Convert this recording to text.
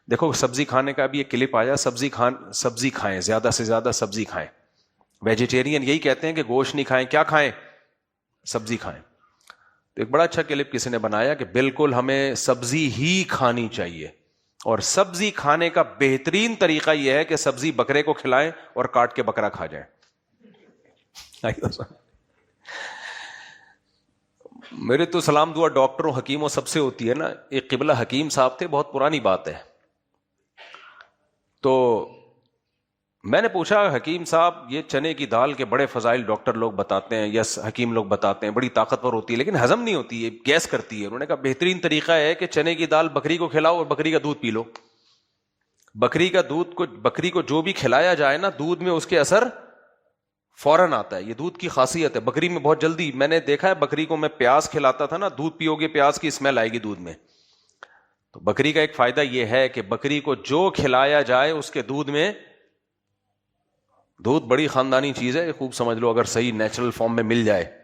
دیکھو سبزی کھانے کا بھی ایک کلپ آیا, سبزی کھائیں, زیادہ سے زیادہ سبزی کھائیں. ویجیٹیرین یہی کہتے ہیں کہ گوشت نہیں کھائیں, کیا کھائیں؟ سبزی کھائیں. تو ایک بڑا اچھا کلپ کسی نے بنایا کہ بالکل ہمیں سبزی ہی کھانی چاہیے, اور سبزی کھانے کا بہترین طریقہ یہ ہے کہ سبزی بکرے کو کھلائیں اور کاٹ کے بکرا کھا جائیں. میرے تو سلام دعا ڈاکٹروں حکیموں سب سے ہوتی ہے نا. ایک قبلہ حکیم صاحب تھے, بہت پرانی بات ہے. تو میں نے پوچھا, حکیم صاحب یہ چنے کی دال کے بڑے فضائل ڈاکٹر لوگ بتاتے ہیں, یس حکیم لوگ بتاتے ہیں, بڑی طاقتور ہوتی ہے لیکن ہضم نہیں ہوتی ہے, گیس کرتی ہے. انہوں نے کہا بہترین طریقہ ہے کہ چنے کی دال بکری کو کھلاؤ اور بکری کا دودھ پی لو. بکری کو جو بھی کھلایا جائے نا, دودھ میں اس کے اثر فوراً آتا ہے. یہ دودھ کی خاصیت ہے, بکری میں بہت جلدی. میں نے دیکھا ہے بکری کو, میں پیاز کھلاتا تھا نا, دودھ پیو گے پیاز کی اسمیل آئے گی دودھ میں. تو بکری کا ایک فائدہ یہ ہے کہ بکری کو جو کھلایا جائے اس کے دودھ میں, دودھ بڑی خاندانی چیز ہے, خوب سمجھ لو, اگر صحیح نیچرل فارم میں مل جائے